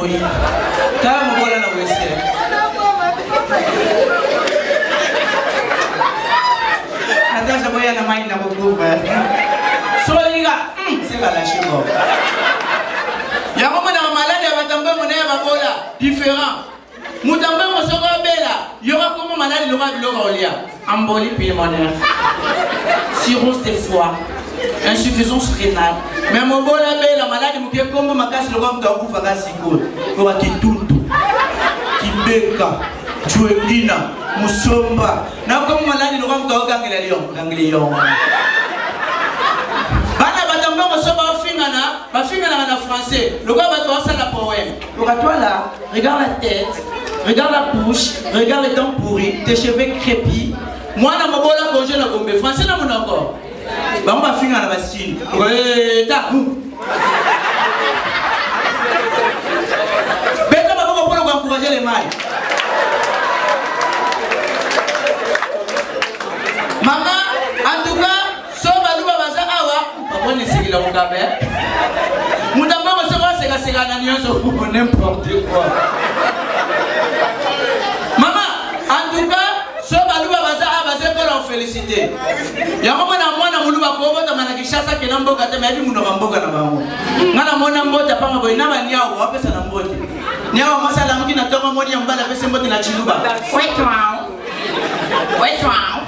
Oui. T'as mon bol à la WC. Attends, je voyais la main dans mon groupe. Sur les gars, c'est pas la chimie. Il y a un moment dans la maladie, il y a un moment différent. Moutambe Mosoko Bella, il y aura comme malade, il y aura de l'oria. Embolie pulmonaire, cirrhose de foie, insuffisance rénale. Mais mon bon abbé, la maladie, il y a comme ma casse le rhum d'Akou Fagasiko. Il y aura qui Tuntu, qui Beka, Tuendina, Moussomba. N'a comme malade, il y aura Ganglion. Bana batambe Mosoko Bafingana en français. Le gars va voir ça la poème. Toi là, regarde la tête. Regarde la bouche, regarde les dents pourries, tes cheveux crépis. Moi, dans mon bol à congé, la bombe français, là, mon encore. Bah, on va finir à la bassine. Ouais, t'as où? Mais comment on peut encourager les mailles? Maman, en tout cas, so balouba baza awa. Papa, on essaie de la regarder. Moutamba, on se voit, c'est la ségananion, sur n'importe quoi. Maman, en tout cas, ce balouba baza baza pour leur féliciter. Ya maman na mwana muluba ko bota manakishasa ke namboka te mebi munoka mboka na bango. Ngana mona mbota panga boy na banyao wapesa na mbote. Nyao masala mki na toma moni mbala pesa mbote na chiluba. Wait wow.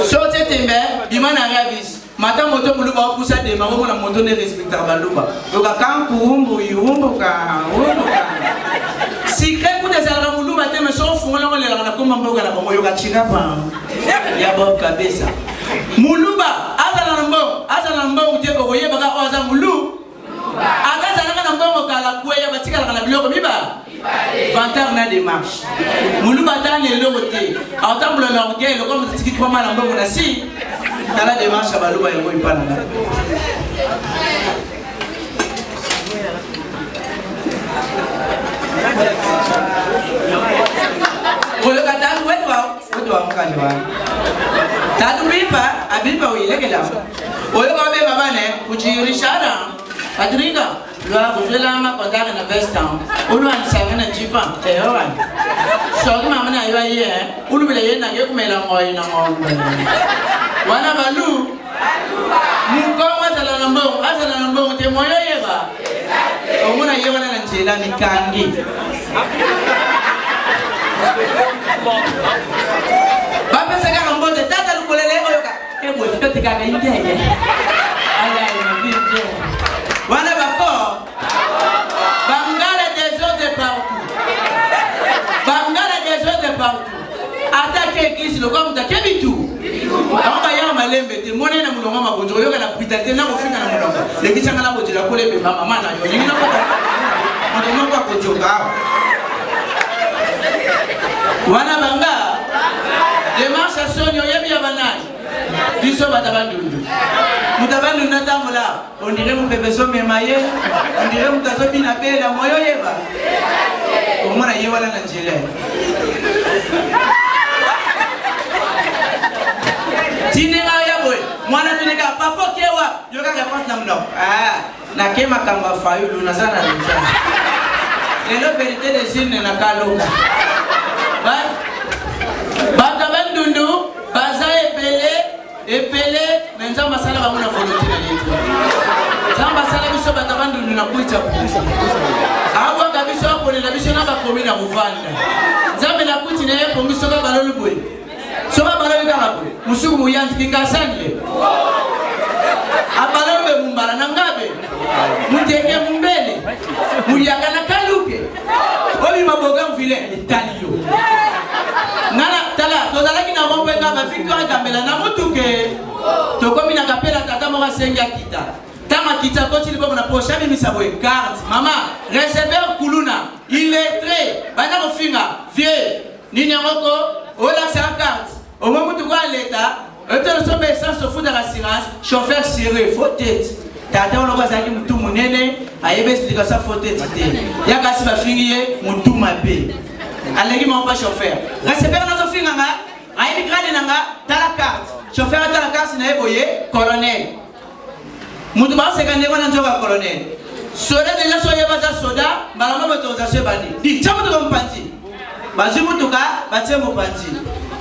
So tetembe imana ravis. Mata moto muluba okusa de mago na moto ne respectar baluba. Yoka kanku umbuka. Secret pour des algans muluba te me sont font là la comme mboka na bango yoka chika pa. Ya bob kabisa. Muluba azala mbo uje ko yeba ka oza mulu. Akaza na mbo kala kuya batika na biloko miba. Vantar na démarche. Muluba tane lote. Autamble l'orgueil comme tiki kwa mala mbo na si. Dans la démarche, balouba et moi pas là. Pour le catal, où est-ce que t'as oublié pas, habite pas où il est là. Pour le catal, maman, pour dire Richard, Patrick, vous êtes là, ma contact en investant. Où l'on s'en va, tu vas, et ouais. Sorti maman, il va y aller. Où l'on va y aller, n'a que me la moelle, n'a wana balu mukoma azala nambo temoyo yeba omuna yebana na njela mikangi bapesa ka mbote tata lukolele oyoka ebo tete ka ngeye aya ngibije wana bako bangala des eaux de partout attaquer qui le comme ta kebitu aba ya malembe te mona na mulonga magonjo yoka na pitante na kofika na mulonga lekitanga la bojela kole be mama na yo ngina ko mwana kwa kojoka wana banga démarche sonyo yebi ya banani biso batabandundu mutabandu na tamula on dirait mon bébé so memaye on dirait mutazo bina bela moyo yeba o mona yewala na njele Tinenga ya boy, mwana tuneka papa kewa, yoka ka pas namno. Na kema kamba fayulu na sana nja. Lelo vérité des îles na kaloka. Ba bandundu, baza epele, menza masala ba muna volonté na yetu. Zamba sala biso ba bandundu na kuita. Abo kabiso ko na biso na ba komi na muvanda. Zambe na kuti na yepo biso ka balolu boy. Soka balolu ka hapo. Musuku muyanti kingasande. Abalolu be mumbala na ngabe. Muteke mumbele. Muyaka na kaluke. Obi maboga mvile italio. Nana tala tozalaki na bombe ka victoire kamela na mutuke. Tokomi na kapela tata moka senga kita. Tama kita koti libo na pocha mimi sabwe carte. Mama, receveur kuluna, illettré, bana mofinga, vieux, nini ngoko, ola sa carte. Au moment où tu vois l'état, tu sommes sans se foutre de l'assurance, chauffeur serré, faut tête. Tata on va dire que tout mon nene, aïe c'est que ça faut tête. Ya kasi va finir mon tout ma paix. Allez mon pas chauffeur. Receveur dans son finga, aïe grade nanga, t'as la carte. Chauffeur t'as la carte, c'est boye colonel. Mon tout bas c'est quand on a un colonel. soda déjà soya baza soda malama autorisation bandi di chamu to mpanti bazimu tuka batie mpanti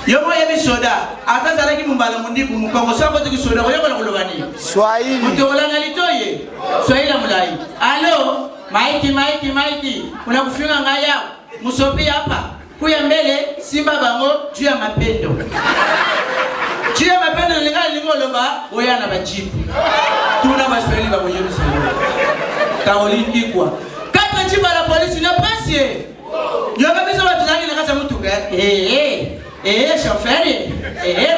yomo yebi soda ata zalaki mumbala mundiku mukongo sako tiki soda ko yokola kulobani Swahili mutola ngalitoye Swahili mulai allo Maiki unakufunga ngaya musopi hapa kuya mbele simba bango juu ya mapendo juu ya mapendo lingoloba oyana bajibu tuna Baswahili baboyoni sana Caroline ikwa kata jiba la polisi na pasie yoga biso watu zangi na kasa mtu ga chauffeur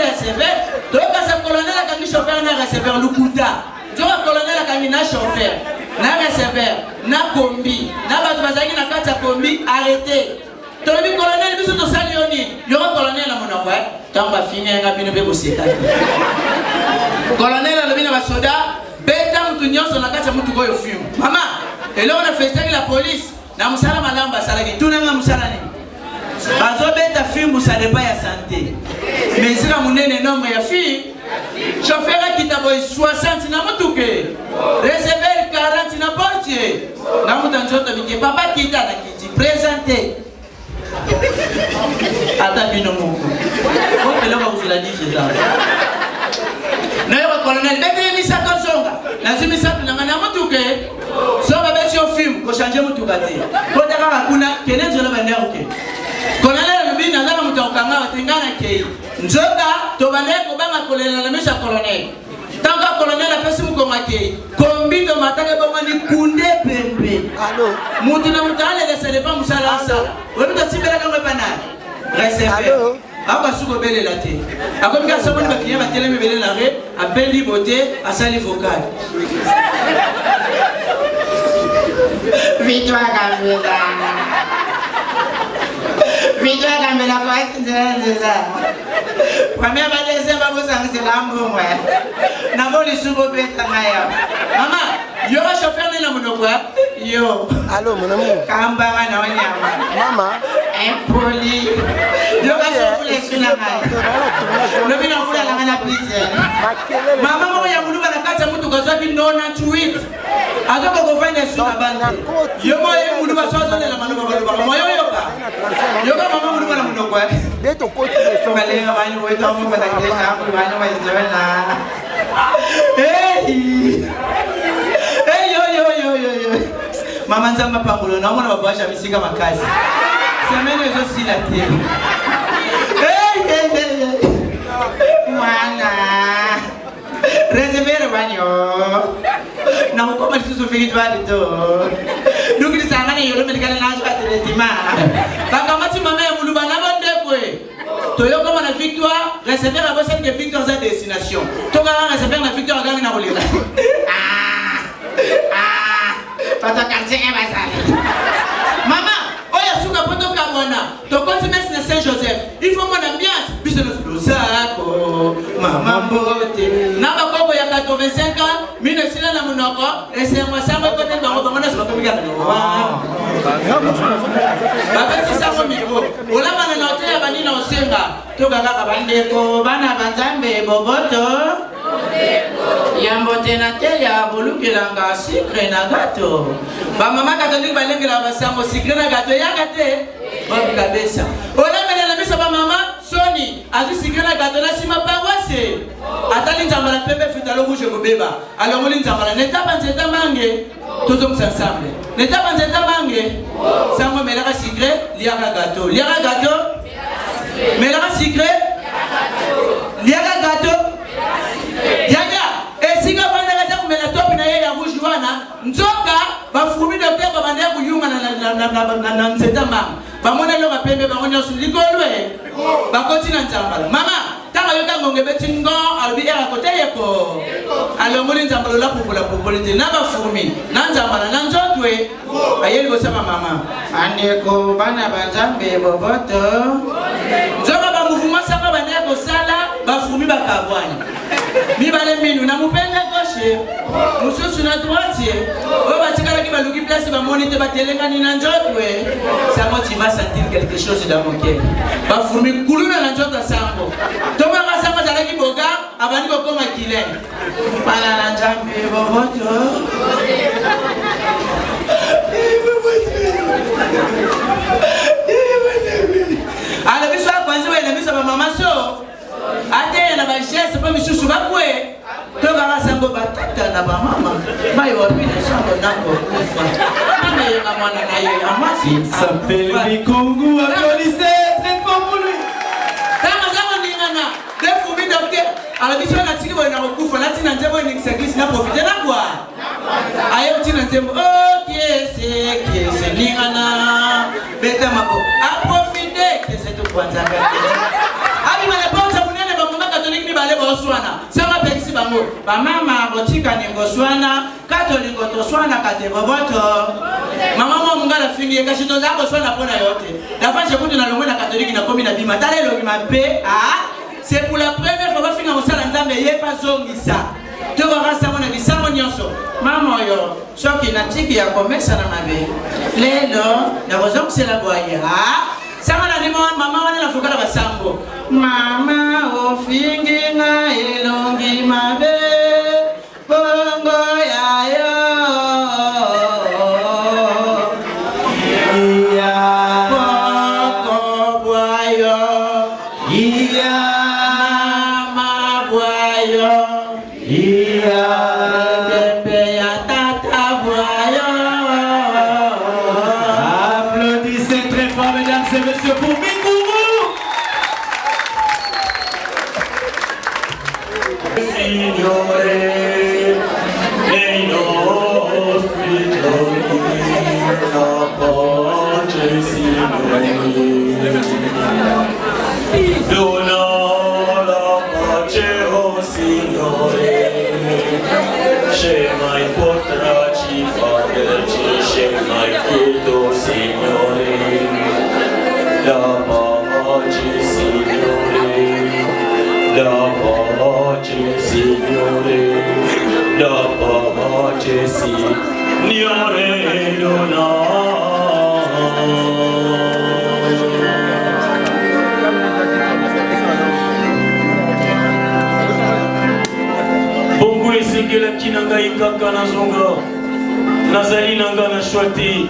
receveur toka sa colonel akangi chauffeur na receveur lukuta toka colonel akangi na chauffeur na receveur na kombi na batu bazangi na kata kombi arrêté tolobi colonel biso to salioni yoga colonel na monova tamba finga nga bino be boseka colonel alobi na basoda beta mtu nyonso na kata mtu koyo fimu mama elo na festaki la police na musala malamba salaki tunanga musala ni bazo beta fimu ça dépend ya santé mais sika munene nombre ya fille chauffeur kitabo 60 na mutuke receveur 40 na portier na mutanjoto bike papa kita na kiti présenter ata bino moko ko pelo ko zula dije za na yo colonel bete mi sa konzonga na zimi sa na mutuke so ba beti o film ko changer mutuka te ko daga kuna kene nzola bande oke colonel lubi na zama mutokanga watengana ke nzoka to bande ko banga kolela na mesa colonel tanga colonel apesi mukonga ke kombi to matake bomani kunde pembe allo mutu na mutale de sele pa musala sa webi to tibela kangwe banana receveur aba suko bele la te akomi ka saboni ba client ba teleme bele la re abeli boté asali vocal Victoire Camila quoi c'est ça première ba deuxième ba bosa c'est lambo moi na boli suko beta ngaya mama yo ba chauffeur na monoko yo allo mon amour kamba na wanyama mama impoli yo ba suko le suna ngaya no bina kula la ngana pizza mama mo ya muluba na kata mtu kaza bi nona tweet azoko ko fanya suna bande yo mo ya muluba sozo le la manuba mo yo ka yo ka mama muluba na monoko beto koti le son bale ngabani wo to mo bata ke na ko bani wa izona yo mama nzamba pangulo na mwana babasha misika makazi semene zo sila te mwana rezevere banyo na ukoma sisi fiki twali to dukiri sangana yoro melikana na aso atretima kaka mati mama ya muluba na bonde kwe toyo kama na victoire recevoir la bosse que victoire sa destination to kaka recevoir na victoire gangi na kolira pata quartier e basale mama oya suka poto kabona to continue na Saint Joseph il faut mon ambiance biso no sako mama mbote na bakoko ya 85 ans mine sila na munoko ese mwasama kote bango bango na soko bika baba sisa ko miko ola bana na hotel bani na osenga to kaka bandeko bana banzambe boboto yambo tena telia bolukilanga sucre na gato ba mama katolika balengela basango sucre na gato yakate babu kabisa ola mena na bisa ba mama soni azu sucre na gato na sima pawase atali nzambala pembe fitalo rouge kobeba alors oli nzambala neta banzeta mange tozom ensemble neta banzeta mange sango melaka sucre liaka gato melaka sucre liaka gato yaya esinga bana kaza kumela topi na yeye ya rouge wana nzoka bafumi docteur babanda kuyuma na nzeta mama bamona lo bapembe bangonya sulikolwe bakoti na nzambala mama tanga yoka ngonge betingo albi era koteyeko alomuli nzambala la popola te na bafumi na nzambala na nzotwe ayeli ko sama mama andeko bana banzambe boboto nzoka ba mouvement saka bana ko sala bafumi bakabwani mibale minu na mupenda gauche mususu na droite o batikala ki baluki place ba monite ba telengani na njotwe sango tu vas sentir quelque chose dans mon cœur ba furmi kuluna na njota sango toma ka sango zala ki boga abani ko koma kile bana na njambe boboto ala biso akwanzi wena biso bamama so ate na bageste mpo misusu bakwe tokaka sango batata na bamama bayo wapile sango nako kufa mama yenga mwana na ye amasi il s'appelle Bikungu, applaudissez très fort pour lui. tama zango ningana defumi docteur ala biso na tiki boy na kufa na tina nzembo ni seglise na profiter na kwa ayo tina nzembo kiese ningana beta mabo a profiter que c'est tout kwanza kati abi mala bonza munene ba mama katoliki ni bale boswana sama pekisi bango ba mama botika ni ngoswana katoliki toswana kate boboto mama mo ngala fingi ekashito zako swana pona yote dafa kutu na longo na katoliki na komi na bima tale lo bima pe c'est pour la première fois ba finga mosala nzambe ye pas zongisa to barasa mona bisango nyonso mama yo soki na tiki ya komesa na mabe lelo na bozongisa boya sama na nimo mama wana na fukala basango mama ofingi na elongi mabe bongo yayo iya boko bwayo iya mama bwayo iya bebe ya tata bwayo. Applaudissez très fort, mesdames et messieurs, pour Bikungu. Signore, nei nostri giorni la pace, Signore. Dona la pace, oh Signore. C'è mai potràci farci, c'è mai chiedo, Signore. La pace, Signore. La pace, Signore, la pace, Signore, dona. Bongo esengela kinanga ikaka na zonga, nazali nanga na shwati,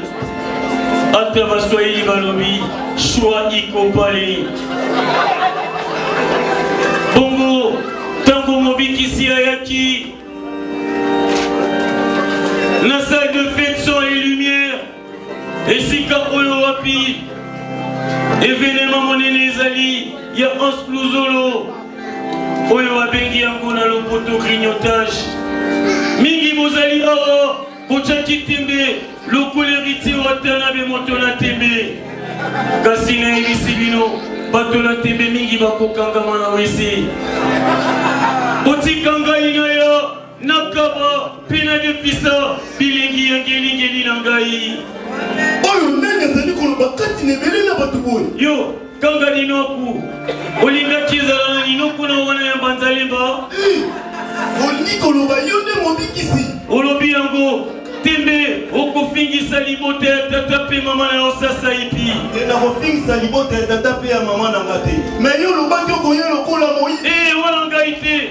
ata baswahili balobi, shwa ikopali. Bongo, tango mobikisi ayaki, la salle de fête son et lumière, et sika oyo wapi, événement monene ezali, ya Hans Luzolo, oyo wabengi yango na lopoto grignotage, mingi bozali awa, kochaki tembe, lokoleriti watanabe moto na tembe, kasi na ebisi bino, bato na tembe mingi bakokangama na wesi otikanga inaya nakaba pena defisa bilingi yangelingeli na ngai oyo ndenge azali koloba kati na ebele na bato boye yo kanga linoku olingaki ezala na linoku na wana ya banzalemba olingi koloba yo nde mobikisi olobi yango tembe okofingisa libota ya tata pe mama na yo sasa ipi na kofingisa libota ya tata pe ya mama na nga te mais yo lobaki okoya lokola moyibi wana ngai te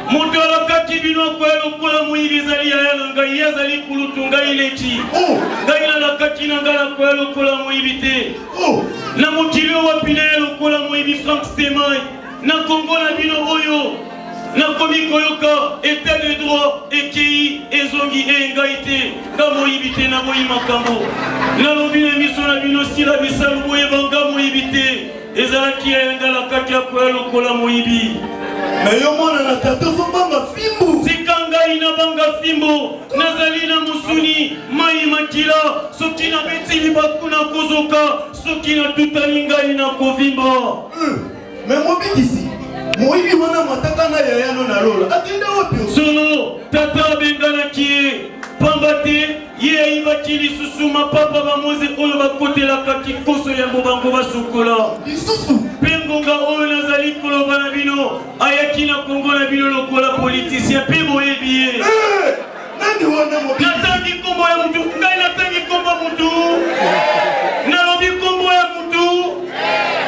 moto alakaki bino akoya lokola moyibi ezali yaya na ngai ye azali kulutu ngai leki ngai nalakaki na ngai nakoya lokola moyibi te na mokili oyo wapi na ye lokola moyibi Frank Stemai na kongo na bino oyo nakomi koyoka état de droit ekei ezongi ngai te nga moyibi te naboyi makambo nalobi na miso na bino sila bisalu boyeba nga moyibi te ezalaki yayangalakaki akoya lokola moyibi me yo mwana na tata ozobanga fimbu tika ngai nabanga fimbo nazali na mosuni mai makila soki nabeti libaku na kozoka soki natutali ngai na kovimba me mobikisi moyibi wana mataka na yayano na lola akende wapi solo tata abenganaki ye pamba te ye ayibaki lisusu mapapa bamoze oyo bakotelakaki koso ya mobango basukola lisusu mpe ngonga oyo nazali koloba na bino ayaki na kongo na bino lokola politisien mpe boyebi ye nani wana mobikisi natangi kombo ya mutu ngai natangi kombo mutu nalobi kombo ya mutu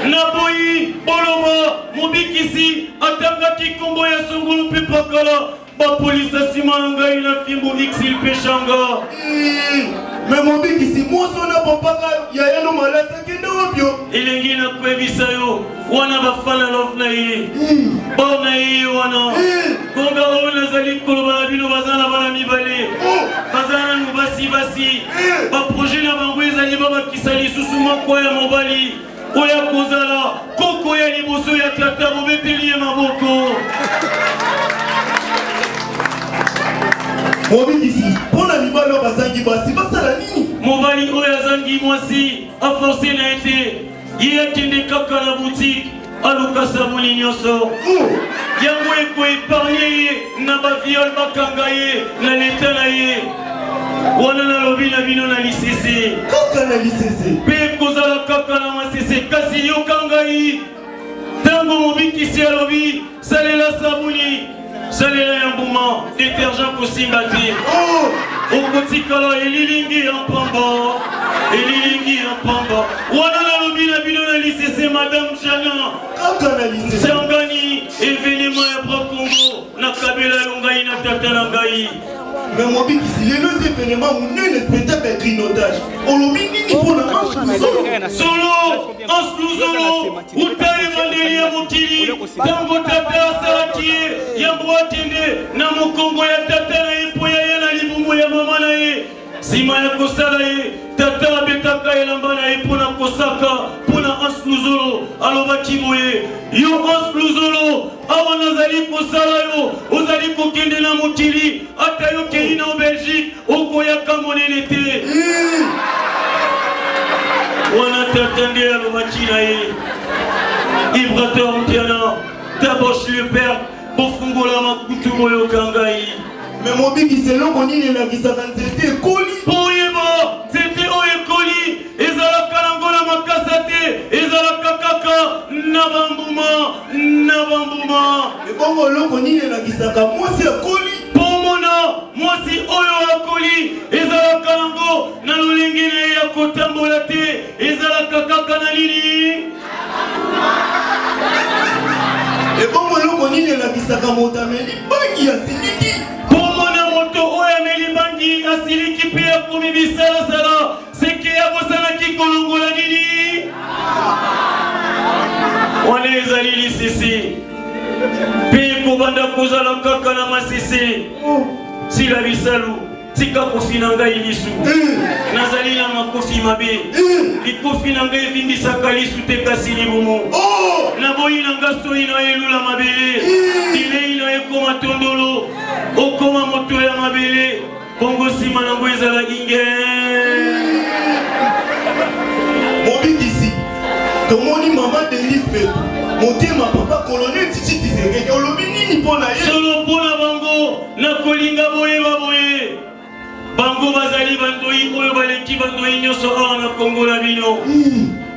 naboyi boloba mobikisi atangaki kombo ya songolo mpe pakala bapolisa nsima na ngai na fimbo xil mpe shanga Mais mon big ici, moi, son papa, il y a un malade qui est dans le bio. Il est là pour Ebisayo. Wana bafana love na ye. Bon na ye wana. Konga ona zali koloba bino bazana bana mibale. Bazana nu basi. Ba projet na bango ezali baba kisali susuma kwa ya mobali. Oya kozala koko ya liboso ya tata mobeteli maboko. Mobile ici, pour la mibale bazangi basi, basala nini? Mobali oya zangi mwasi a forcé na été. Y'a kende kaka na boutique aluka sabuni nyoso. Yango eko épargné na ba viol bakanga ye na leta na ye. Wana na lobi na bino na lisese. Kaka na lisese. Pe kozala kaka na masese kasi yokanga yi. Tango mobiki si alobi salela sabuni. Salela yambuma détergent kosimbati. Okotikala elilingi ampamba. Elilingi ampamba. Wana na lobi na bino na lisese madame Jana. Kaka na lisese. Sangani événement ya Brakongo na kabela longai na tata na ngai. Mais mon big ici, les événements, mon nez spectacle de grignotage. On l'a mis ni pour la manche solo, Solo, Utaye Mandeli ya Mokili, Tango Tata Saraki, Yambouatinde, na Mokongo ya Tata na Epoya ya na Libumu ya mama na ye, Sima ya Kosala ye, Tata Betaka ya Lambana ye pona Kosaka, pona Ansluzolo, Aloba Kiboye, yo Ansluzolo, awana zali Kosala yo, ozali kokende na Mokili, ata yo kei na Belgique, okoya kamonene te. Wana tatande ya Lomachina ye, Ibrator Mtiana, Taboche le père, Bofungola Makutu Moyo Kangai. Mais mon big ici, l'homme on dit la qui s'appelle c'était Koli. Oyeba, c'était Oye Koli, Ezala Kalangola Makasate, Ezala Kakaka, Nabambuma. Et bon, l'homme on dit la qui s'appelle moi c'est Koli. Pomona, moi si Oyo Akoli, Ezala Kalango, Nalolengene ya Kotambolate, Ezala Kakaka Nalini. Et bon, l'homme on dit la qui s'appelle Motameli, Bangi ya Siliki. Pomona moto oya melibangi asiliki pia kumi bisala sala seke ya bosala ki kolongola nini wane ezali lisisi pe kobanda kozala kaka na masisi sila bisalu tika kofi na ngai lisu nazali na makofi mabe likofi na ngai evindisaka lisu te kasi libumu naboyi na nga soyi na elula mabele dilei na ekoma tondolo okoma moto ya mabele bongo nsima nango ezala inge mobiki ici tomoni mama Denis Peto motema papa colonel Titi Tshisekedi olobi nini mpona ye solo mpona bango nakolinga boyeba boye bango bazali bandoyi oyo baleki bandoyi nyonso awa na kongo na bino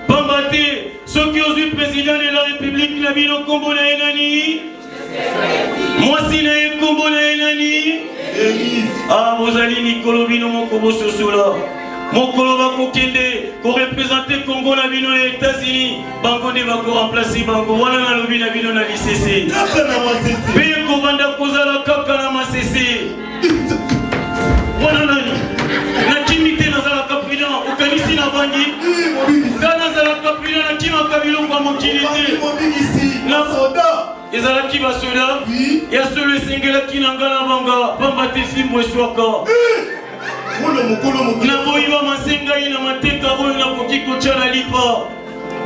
pamba te soki ozwi président de la république na bino nkombo na ye nani mwasi na ye nkombo na ye nani bozali mikolo bino moko bososola mokolo bakokende korepresente kongo na bino na États-Unis bango nde bakoremplace bango wana nalobi na bino na lisese mpe kobanda kozala kaka na masese wana nani nakimi te nazalaka prudent okanisi na bangi nga nazalaka prudent nakimaka biloko ya mokili te ezalaki basoda ya solo esengelaki na nga na banga pamba te fimbo eswaka naboyiba masengai na mateka oyo nakoki kotya na lipa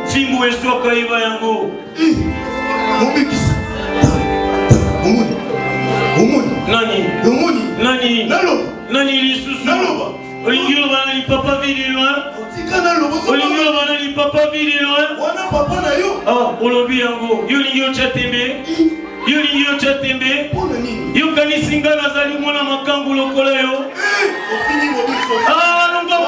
fimbo eswaka yeba yango nani lisusu olingi oloba nani papa vili loin olingi oloba nani papa vili loin olobi yango yo olingi otya tembe yokanisi nga nazali mwana makangu lokola yo longa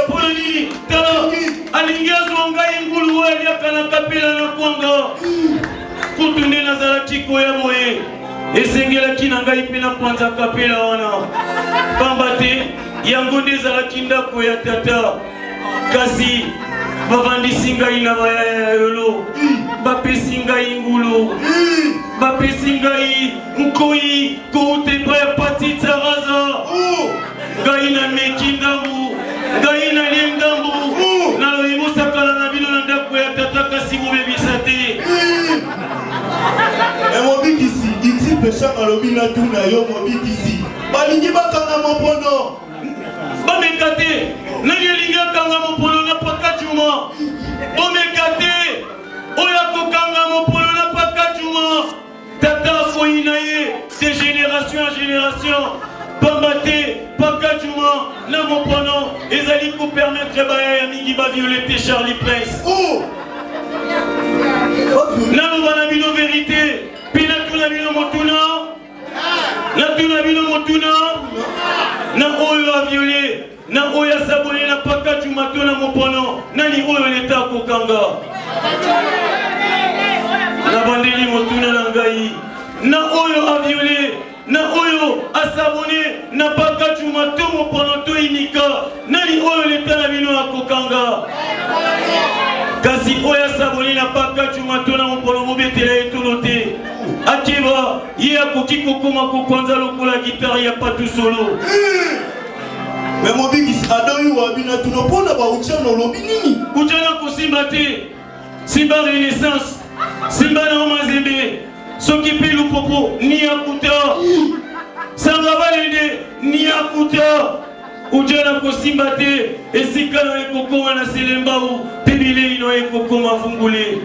mpona nini tala alingi azwa ngai ngulu oyo aliaka na kapela na kwanga kutu nde nazalaki koya boye esengelaki na ngai mpe na panza kapela wana pamba te yango nde ezalaki ndako ya tata kasi bavandisi ngai na bayaya ya yolo bapesi ngai ngulu bapesi ngai nkoyi kouta epai ya patitaraza Gaina mekingambu, gaina lengambu, na loimusa kala na bino na ndako ya tataka si mubebisate. Et mon big ici, il péchant à l'obina tout na yo mon big ici. Balingi bakanga mopono. Bamekate, nani linga kanga mopono na pakachuma. Bamekate, oya kokanga mopono na pakachuma. Tata foinaye de génération en génération. Bambate, pakachuma, na mopono. Ezali ko permettre baya mingi ba violeter Charlie Prince. Oh! Nalo bana bino vérité. Pina tuna bino motuna. Na tuna bino motuna. Na oyo a violé. Na oyo a sabonné na pakachuma tuna mopono. Nani oyo l'État kokanga. Na bandeli motuna na ngai. Na oyo a violé. Na oyo a sabonné na pakachuma to mopono to inika. Nani oyo l'État na bino a kokanga. Kasi oya saboni na pakachuma to na mopono mobetela etolote. Akiba ye akoki kokoma kokwanza lokola guitare ya patu solo. Mais mon big is adoyi wabina tunopona ba uchano lobi nini? Uchana kusimba te. Simba renaissance. Simba na mazembe. Soki pelu popo ni akuta. Sanga balende ni akuta. Ujana kusimba te. Esika na ekokoma na selembau. Pebile ino ekokoma fungule.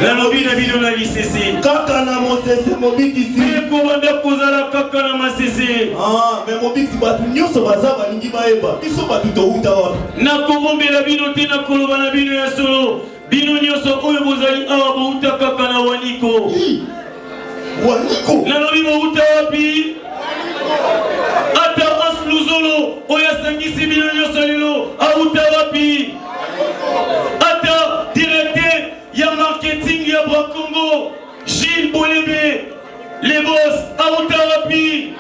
La lobina bino na lisese. Kaka na mosese mon big ici. Eko banda kozala kaka na masese. Ah, mais mon big si batu nyoso baza balingi baeba. Biso batu to uta wapi? Na kobombela bino te na koloba na bino ya solo. Bino nyoso oyo bozali awa bouta kaka na waniko. Waniko? Na lobi bouta wapi? Ata asluzolo oya sangisi bino nyoso lelo auta wapi? Ata directeur ya marketing ya Bracongo Gilles Bolebe les boss auta wapi?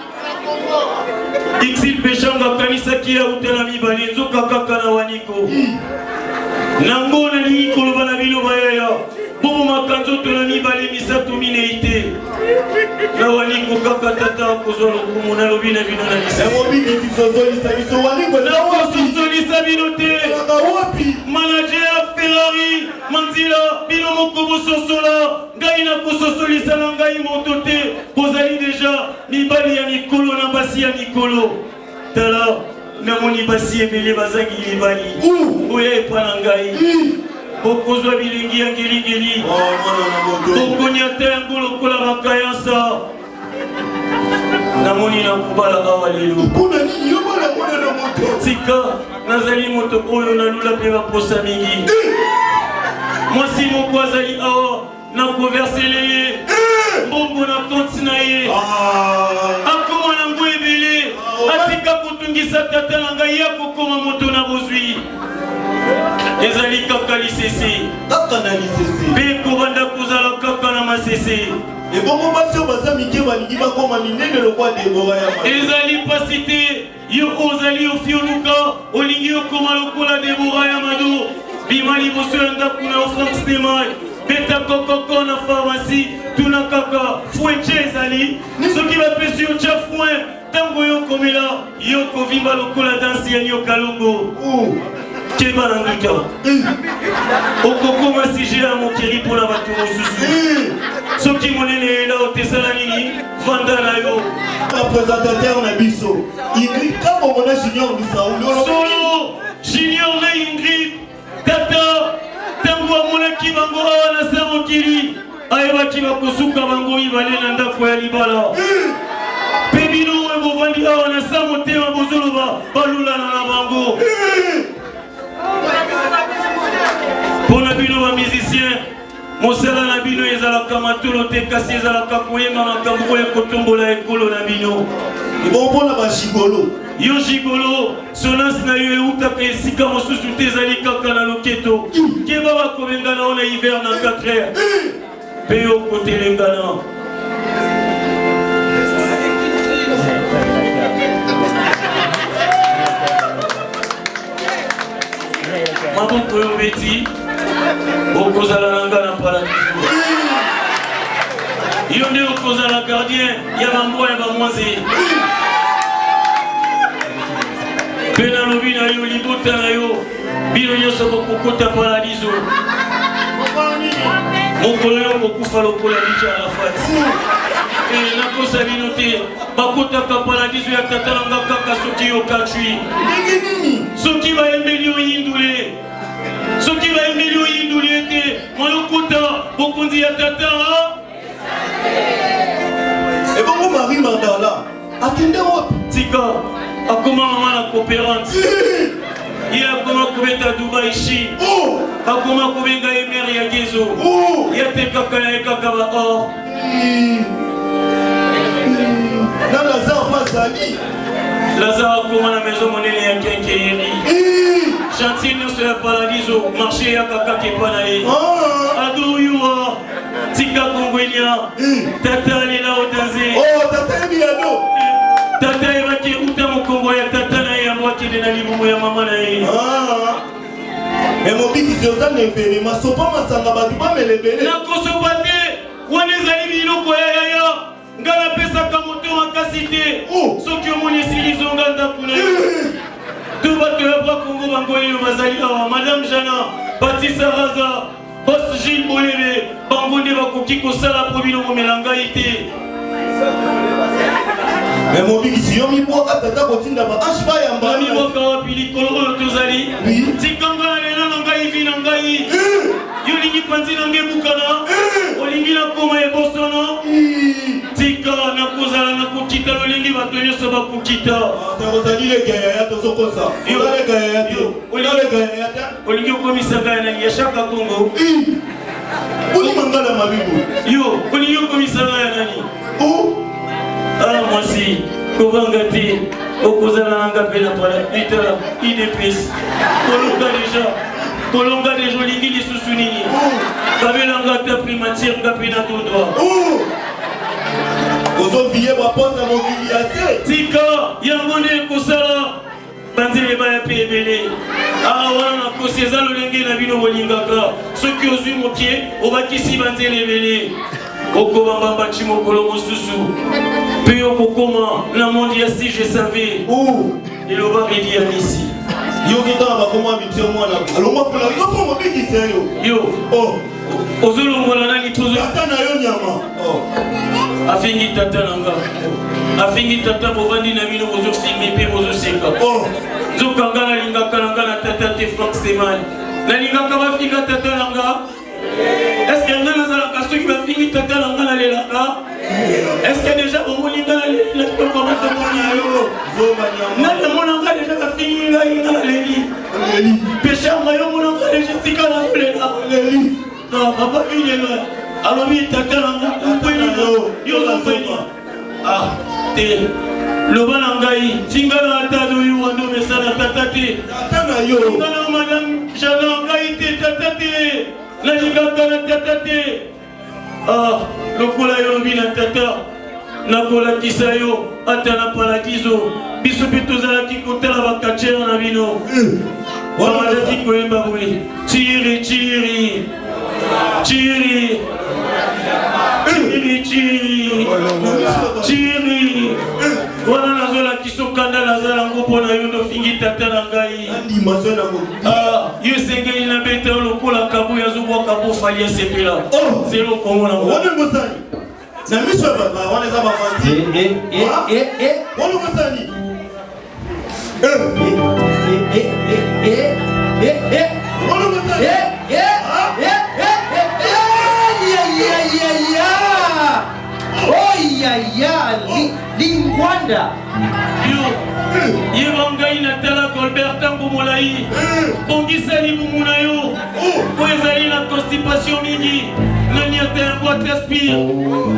Ixil Pechanga kanisa ki auta na mibale nzoka kaka na waniko. Nango na lingi koloba na bino bayaya. Bobo makanzo to na mibale misato mineite. Na waniko kaka tata kozolo kumu na lobi na bino na lisa. Mon big is sozoli sabiso waniko na sozoli sabino te. Wapi? Manager Ferrari Manzila bino mokobo sosola. Ngai na kososoli sana ngai moto te. Kozali deja mibali ya mikolo na basi ya mikolo. Tala na moni basi ebele bazangi libali. Oya epana ngai. Okozwa bilingi ya ngeli-ngeli. Okonya te ngolo kola bakayansa. Na moni na kubala awa lelo. Mpona nini yo bala mona na moto? Tika nazali moto oyo na lula pe baposa mingi. Mwasi moko azali awa na koversele ye. Mbongo na konti na ye. Akoma na ngo ebele. Atika kotungisa tata na ngai ya kokoma moto na bozwi. Ezali kaka lisese. Kaka na lisese. Pe kobanda kozala kaka na masese. Et bongo basi o baza mike balingi bakoma minene lokwa Debora ya ma. Ezali pasite yo ozali ofioluka olingi okoma lokola Debora ya mado. Bima liboso ya ndako na offrance de mai. Beta kokoko na pharmacie tuna kaka foueche ezali. Soki bapesi yo tia foin tango yo komela yo kovimba lokola dansi ya nyoka longo. Keba na nduta. Okokoma sije ya mokeri mpona bato mosusu. Soki monene ela otesala nini vanda na yo. Représentateur na biso Ingrid kama mona Junior Bisaouli solo Junior na Ingrid tata tango amonaki bango awa na sa mokili ayebaki bakosuka bango mibale na ndako ya libala. Pe bino oyo bovandi awa na sa motema bozoloba balulana na bango. Pona bino ba musicien mosala na bino ezalaka matolo te kasi ezalaka koyemba makambo oyo kotombola ekolo na bino. Mpona bashigolo Yo gigolo sonance na yo eutaka esika mosusu te ezali kaka na loketo. Keba bakobengana ona hiver na 4 heures pe yo kotelengana. Maboko yo beti okozala na nga na paradiso. Yo nde okozala gardien ya bambwa ya bamwaze. na yo libota na yo bino nyonso bokokota paradiso mokolo yo kokufa lokola licha Arafat nakosa bino te bakotaka paradiso ya tata na nga kaka soki yo katwi soki bayembeli oyindule soki bayembeli oyindule te moyokota bokonzi ya tata ebongo Marie Magdala akende wapi tika akoma mama na coopérante ye akoma kobeta Dubai Chine akoma kobenga ye mere ya gezo ye te kaka na ye kaka ba or na Lazare bazali Lazare akoma na maison monene ya kenkeyeri chantier nyonso ya paradiso marché ya kaka kepa na ye adoyuwa tika kongwenya tata alela odanze tata ebiado tata ebaki uta mokongo ya tata na ye yango akende na libumu ya mama na ye me mobikisi oza na evenema sopa masanga bato bamelebele nakosopa te wana ezali biloko ya yaya nga napesaka moto makasi te soki omoni esili zonga ndako na yo to bato ya bakongo bango oyo bazali awa madame Jana Batisa Raza Bos Gilles Bolebe bango nde bakoki kosala po bino komela ngai te me mobikisi yo miboka tata kotinda baashe bayamba miboka wapi likolo oyo tozali tikanga na lelo na ngai vi na ngai yo lingi panzi na nge bukana olingi nakoma ebosono tika nakozala nakokita lolingi bato nyonso bakokita ozali leka yaya tozokosa oleka yaya te oleka yaya te olingi okomisa ngai nani ya shaka kongo olimanga na mabibu yo olingi okomisa ngai nani mwasi kobanga te okozala nanga mpe na litala idps kolonga deja olingi lisusu nini babelanga ta primatiere nga mpe na tondwa ozovie baposa mokili ya se tika yango nde ekosala banzele baya mpe ebele wana nakosi eza lolenge na bino bolingaka soki ozwi mokie obakisi banzele ebele okobambamba nti mokolo mosusu mpe okokoma na monde ya si je savais eloba redi ya misi yoki kaka bakoma mitio mwana alongwa mpona yo fo mobikisi yo ozolongola nani tata na yo nyama afingi tata na nga afingi tata bovandi na bino bozofilme mpe bozoseka nzokanga nalingaka na nga na tata te Frank Steman nalingaka bafinga tata na nga est-ce que nga nazalaka soki bafingi tata na nga nalelaka est-ce que déjà omoni nga naleli na kitoko matomoni yo nalemona nga deja bafingi ngai nga naleli péché nga yo mona nga deja sika nazolela papa vinelo alobi tata na nga mpweni yo ozopweni te loba na ngai tingana ata oyo wando mesala tata te tingana madame Jana ngai te tata te nalingaka na tata te lokola yo lobi na tata nakolakisa yo ata na paradiso biso mpe tozalaki kotala bakachere na bino bamalaki koyemba boye tiri tiri tiri tiri tiri tiri wana nazolakisa okanda nazala ngo mpo na yo nofingi tata na ngai yo esengeli na bete lokola kabu yazobwaka bofali asepela zelo kongo nango na miso wana eza bafandi wana mosani wana mosani Lingwanda ye bangai natala Colberta Mbomolai bongisa libumu na yo po ezali na constipation mingi nani ata yango atespire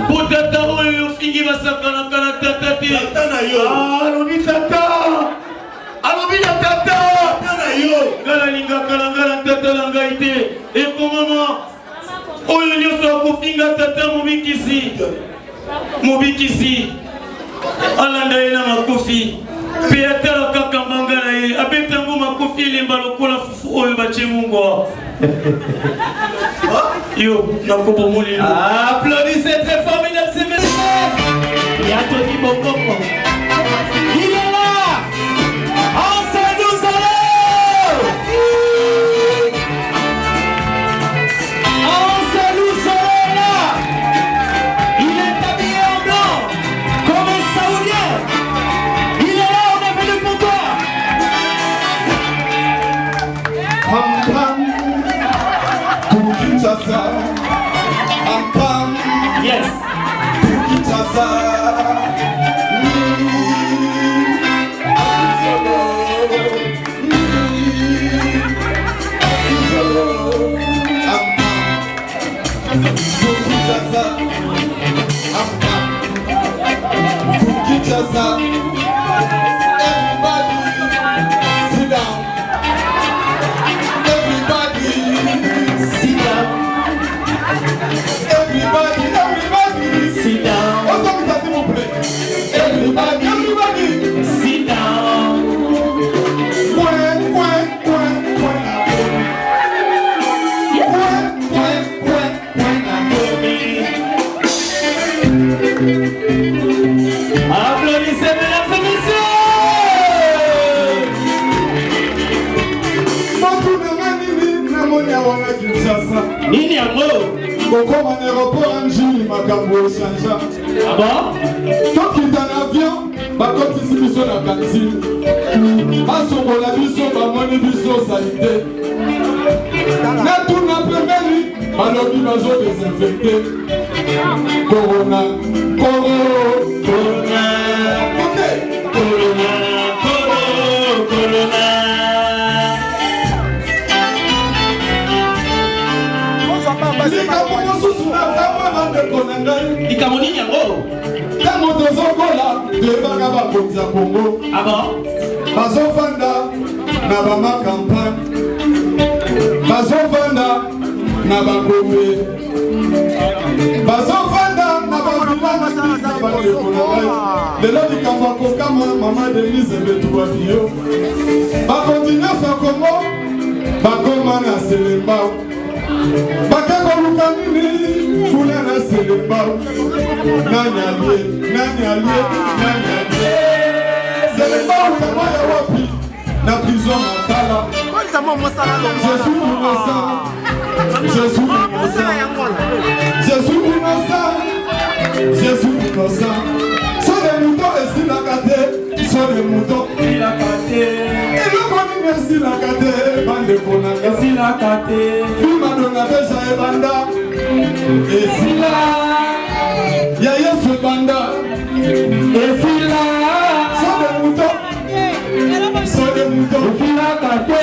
po tata oyo yofingi basakanaka na tata te alobi tata alobi na tata na yo nga nalingaka na nga na tata na ngai te ekomama oyo nyonso akofinga tata mobikisi alanda ye na makofi mpe atala kaka mbanga na ye abetango makofi elemba lokola fufu oyo batie mungwa yo nakobomolelo. Applaudissez très fort, mesdames et messieurs. Yatoni Bokoko. Il est là. En Saint-Louis. Yes. Everybody sit down. Everybody sit down. Everybody sit down. What's up with that, s'il vous plaît? Everybody sit down. Point. Applaudissez, mesdames et messieurs. Nini yango? Kokoma na aéroport Njili makambo echangea. Ah bon? Tokita na avion, bakotisi biso na kantine. Basokola biso, bamoni biso salite. Na tuna pembeni, balobi bazo désinfecté. Corona. Okay. Corona. Likambo mosusu na kama bandeko na ngai. Likambo nini yango? Ntango tozokola toyebaka bakonzi ya Kongo. Ah bon? Bazofanda na bamakampagne, bazofanda na bagombe, bazofanda na bavilana bandeko na ngai. Lelo likambo akokama mama Denise Betuwa Bio. Bakonzi nyonso ya Kongo bakoma na Selembao. Bakakoluka nini kuna na Selembao. Nani alie. Selembao kama ya wapi na prison Makala. Jésus innocent. Sont des moutons et si la gâté, sont des moutons. Il a gâté. Et le connu merci la gâté, bande konanga. Et si la gâté. Fima donga déjà et banda. Et si la, ya Yesu banda. Et si la, sont des moutons. Sont des moutons. Et si la gâté.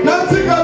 Natika